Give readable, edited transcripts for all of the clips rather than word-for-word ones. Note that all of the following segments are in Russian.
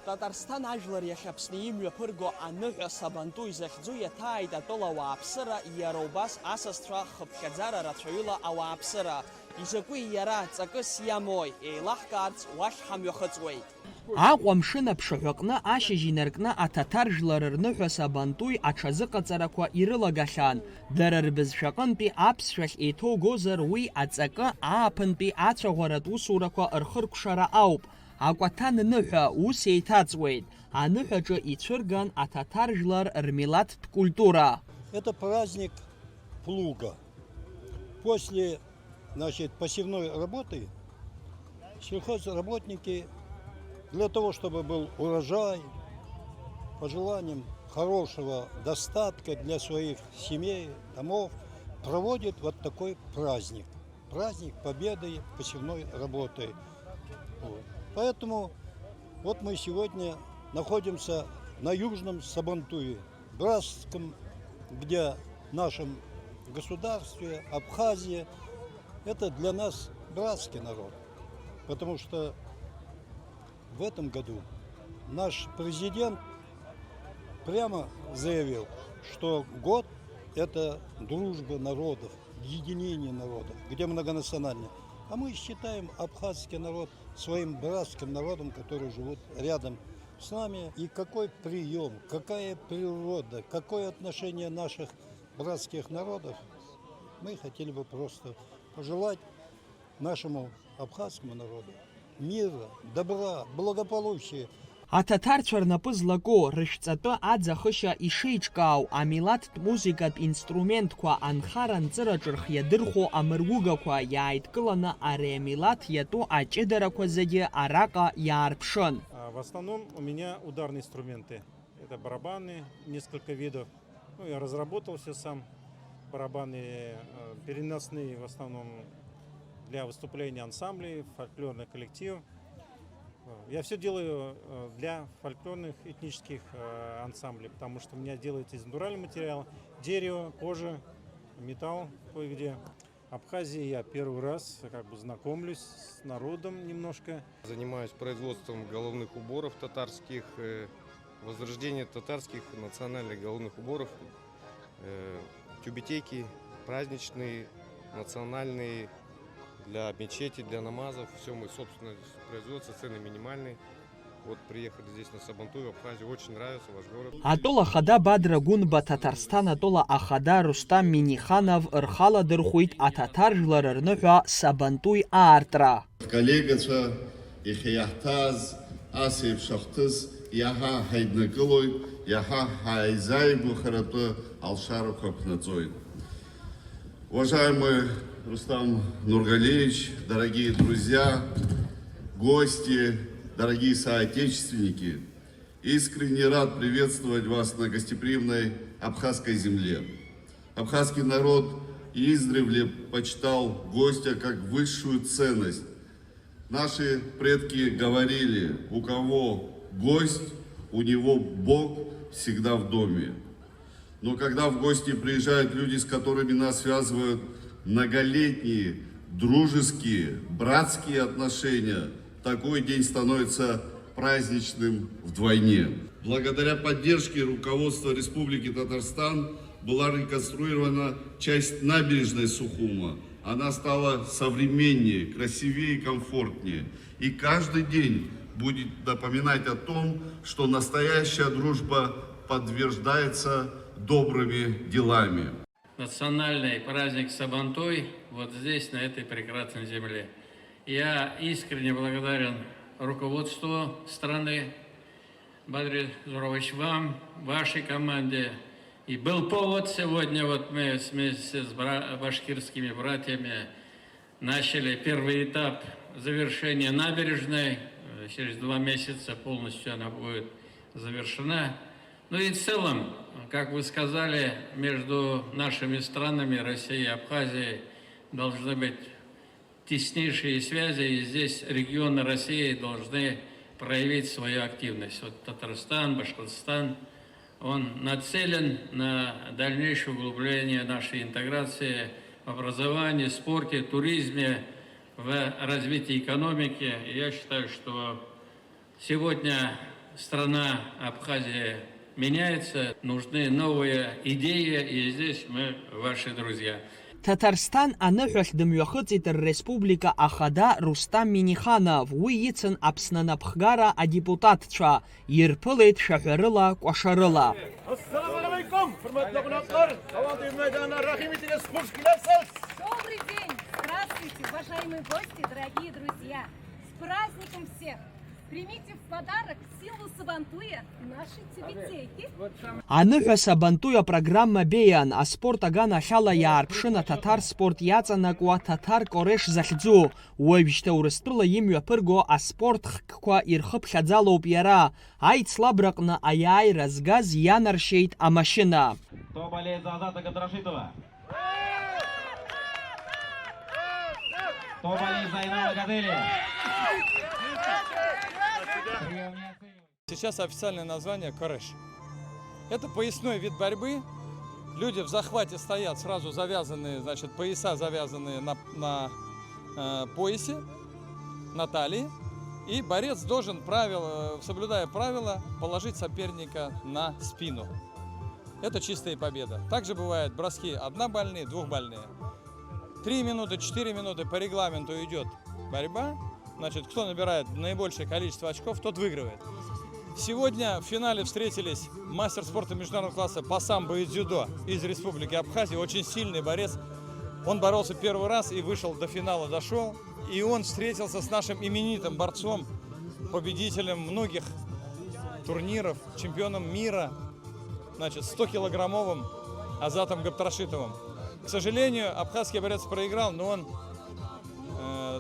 Татарстан ажәлар иахьа Аԥсны имҩаԥырго аныҳәа сабантуи захьӡу иаҭааит атәыла ауааԥсыра, иара убас асасцәа хыԥхьаӡара рацәаҩыла ауааԥсыра. Изакәи иара ҵакыс иамои, еилаҳкаарц уахь ҳамҩахыҵуеит. Аҟәамшын аԥшаҳәаҟны ашьыжь инаркны аҭаҭар жәлар рныҳәа сабантуи аҽазыҟаҵарақәа ирылагахьан. Дара рбызшәаҟынтәи аԥсшәахь еиҭоугозар уи аҵакы ааԥынтәи ацәаӷәаратә усурақәа рхыркәшара ауп. Акәаҭан ныҳәа ус еиҭаҵуеит. Аныҳәаҿы ицәырган аҭаҭар жәлар рмилаҭтә культура. Это праздник плуга. После, посевной работы сельхозработники для того, чтобы был урожай, по желаниям хорошего достатка для своих семей, домов, проводят вот такой праздник. Праздник победы посевной работы. Вот. Поэтому вот мы сегодня находимся на Южном Сабантуе, Братском, где в нашем государстве, Абхазия, это для нас братский народ. Потому что в этом году наш президент прямо заявил, что год – это дружба народов, единение народов, где многонациональные. А мы считаем абхазский народ своим братским народом, который живут рядом с нами. И какой прием, какая природа, какое отношение наших братских народов, мы хотели бы просто пожелать нашему абхазскому народу мира, добра, благополучия. Аҭаҭарцәа рнапы злаку, рышәҵатәы аӡахышьа ишеиҿкаау, амилаҭтә музикатә инструментқәа анхара-нҵыраҿы рхиадырхәо амыргәыгақәа иааидкыланы ари амилаҭ иатәу аҷыдарақәа зегьы араҟа иаарԥшын. В основном у меня ударные инструменты. Это барабаны, несколько видов. Я разработал все сам. Барабаны переносные в основном для выступления ансамблей, фольклорных коллективов. Я все делаю для фольклорных этнических ансамблей, потому что у меня делается из натурального материала: дерево, кожа, металл кое-где. В Абхазии я первый раз знакомлюсь с народом немножко. Занимаюсь производством головных уборов татарских, возрождение татарских национальных головных уборов, тюбетейки праздничные, национальные, для мечети, для намазов. Все мы собственно производство, цены минимальные. Вот приехали здесь на Сабантуй, в Абхазию. Очень нравится ваш город. Атола хада Бадра Гунба Татарстан атола ахада Рустам Миниханов рхала дырхуит аҭаҭар жәлар рныҳәа Сабантуй аартра. Коллегацәа ихьаҳҭааз асеиԥш ахҭыс иаҳа ҳаиднакылоит, иаҳа ҳаизааигәахаратәы алшарақәа ԥнаҵоит. Уважаемый Рустам Нургалиевич, дорогие друзья, гости, дорогие соотечественники, искренне рад приветствовать вас на гостеприимной абхазской земле. Абхазский народ издревле почитал гостя как высшую ценность. Наши предки говорили: у кого гость, у него Бог всегда в доме. Но когда в гости приезжают люди, с которыми нас связывают многолетние, дружеские, братские отношения, такой день становится праздничным вдвойне. Благодаря поддержке руководства Республики Татарстан была реконструирована часть набережной Сухума. Она стала современнее, красивее и комфортнее. И каждый день будет напоминать о том, что настоящая дружба подтверждается добрыми делами. Национальный праздник Сабантуй вот здесь, на этой прекрасной земле. Я искренне благодарен руководству страны, Бадри Зурович, вам, вашей команде. И был повод сегодня, вот мы вместе с башкирскими братьями начали первый этап завершения набережной. Через 2 месяца полностью она будет завершена. Ну и в целом, как вы сказали, между нашими странами, Россией и Абхазией, должны быть теснейшие связи, и здесь регионы России должны проявить свою активность. Вот Татарстан, Башкортостан, он нацелен на дальнейшее углубление нашей интеграции в образовании, спорте, туризме, в развитии экономики. И я считаю, что сегодня страна Абхазия меняется, нужны новые идеи, и здесь мы ваши друзья. Татарстан аныҳәахь дымҩахыҵит рреспублика ахада Рустам Миниханов, уи ицын Аԥсны анапхгара адепутатцәа, ирԥылеит шәаҳәарыла, кәашарыла. Ассаламу алейкум, хурматлы қонақтар, Саванты майданына рахим етіңіз, қош келіпсіз. Добрый день! Здравствуйте, уважаемые гости, дорогие друзья! С праздником всех! Примите в подарок силу Сабантуя нашей тибетейки. Аныҳәа Сабантуя программа беиан, аспорт аган ахьала иаарԥшын атаҭар спорт иаҵанакуа Ҭаҭар Кореш захьӡу, уажәшьҭа Урыстәыла имҩаԥырго аспорт хкқәа ирхыԥхьаӡалоуп иара. Аицлабраҟны аиааира згаз ианаршьеит амашьына. Кто болеет за Азата Габдрашитова? Кто болеет за Инама Гадели? Сейчас официальное название Кореш. Это поясной вид борьбы. Люди в захвате стоят, сразу завязанные, значит, пояса завязанные на поясе, на талии. И борец должен, соблюдая правила, положить соперника на спину. Это чистая победа. Также бывают броски однобальные, двухбальные. 3 минуты, 4 минуты по регламенту идет борьба. Значит, кто набирает наибольшее количество очков, тот выигрывает. Сегодня в финале встретились мастер спорта международного класса по самбо и дзюдо из Республики Абхазия. Очень сильный борец. Он боролся первый раз и вышел до финала, дошел. И он встретился с нашим именитым борцом, победителем многих турниров, чемпионом мира, значит, 100-килограммовым Азатом Габдрашитовым. К сожалению, абхазский борец проиграл, но он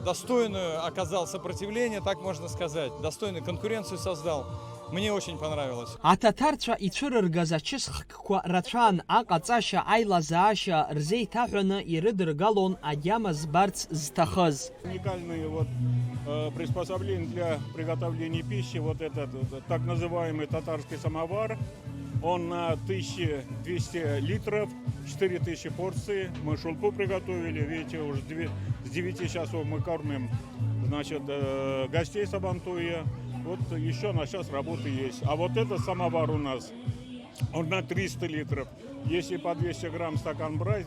достойную оказал сопротивление, так можно сказать, достойную конкуренцию создал. Мне очень понравилось. Атаҭарцәа ицәырыргаз ачыс хкқәа рацәан, аҟаҵашьа, аилазаашьа рзеиҭаҳәаны ирыдыргалон агьама збарц зҭахыз. Уникальные приспособления для приготовления пищи, вот этот так называемый татарский самовар, он на 1200 литров, 4000 порций. Мы шулпу приготовили, видите, уже с 9 часов мы кормим, значит, гостей Сабантуя. Вот еще на сейчас работы есть. А вот этот самовар у нас, он на 300 литров. Если по 200 грамм стакан брать,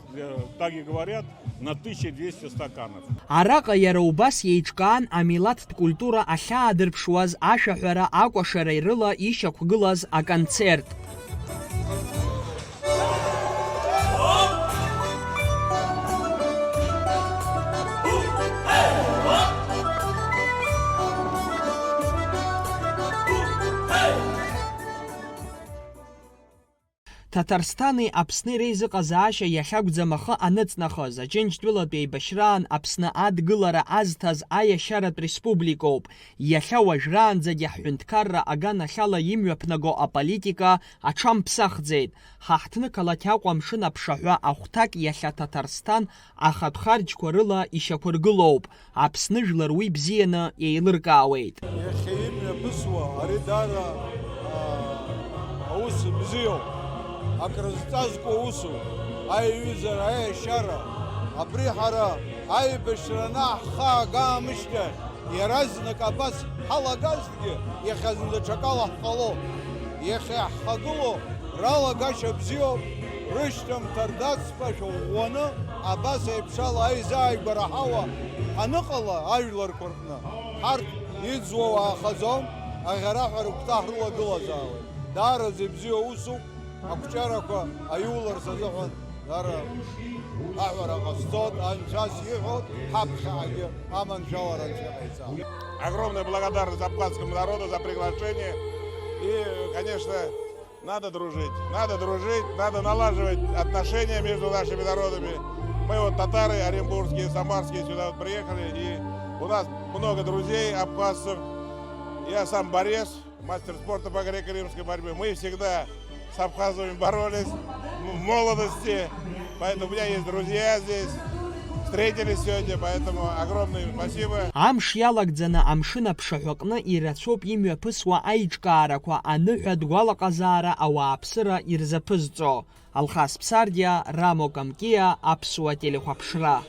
так и говорят, на 1200 стаканов. Араҟа иара убас иеиҿкаан амилаҭтә культура ахьаадырԥшуаз ашәаҳәара, акәашара ирыла ишьақәгылаз аконцерт. Ҭаҭарстани Аԥсни реизыҟазаашьа иахьакәӡам ахы аныҵнахыз, Аџьынџьтәылатәи еибашьраан Аԥсны адгылара азҭаз аиашьаратә республикоуп. Иахьа уажәраанӡагьы ҳҳәынҭқарра аган ахьала имҩаԥнаго аполитика аҽамԥсахӡеит. Ҳаҳҭнықалақь Аҟәа амшын аԥшаҳәа ахәҭак иахьа Ҭаҭарстан ахатә харџьқәа рыла ишьақәыргылоуп. Аԥсны жәлар уи бзианы еилыркаауеит. Иахьа имҩаԥысуа ари даара аус бзиоуп. Акрызҵазкуа усуп, аиҩызара, аиашьара, абри ҳара аибашьраны ҳхы аагаамышьҭахь, иаразнак абас ҳалагазҭгьы иахьа зынӡаҽакала ҳҟалоп. Иахьа ҳхагылоу ралагашьа бзиоуп, рышьҭамҭа рдацԥашәа ӷәӷәаны абас еиԥшала аизааигәара ҳауа ҳаныҟала ажәларқәа рҟны, ҳарҭ иӡуа уаахаӡом, аӷьараҳәа рыгәҭа ҳрылагылазаауеит. Даараӡа ибзиоу усуп. Акчарақәа аиуларц азыҳәан даара аҳәара ҟасҵоит, анцәас иҳәоит, ҳаԥхьаҟагьы аманшәалараншәа ҟаиҵап. Огромная благодарность абхазскому народу за приглашение. И, конечно, надо дружить, надо налаживать отношения между нашими народами. Мы вот татары, оренбургские, самарские сюда вот приехали, и у нас много друзей абхазцев. Я сам борец, мастер спорта по греко-римской борьбе. Мы всегда с абхазами боролись в молодости, поэтому у меня есть друзья здесь, встретились сегодня, поэтому огромное спасибо. Амш иалагӡаны амшын аԥшаҳәаҟны ирацәоуп имҩаԥысуа аиҿкаарақәа аныҳәа дгәалаҟазаара ауааԥсыра ирзаԥызҵо. Алхас Ԥсардиа, Рамо Камкиа, Аԥсуа телехәаԥшра.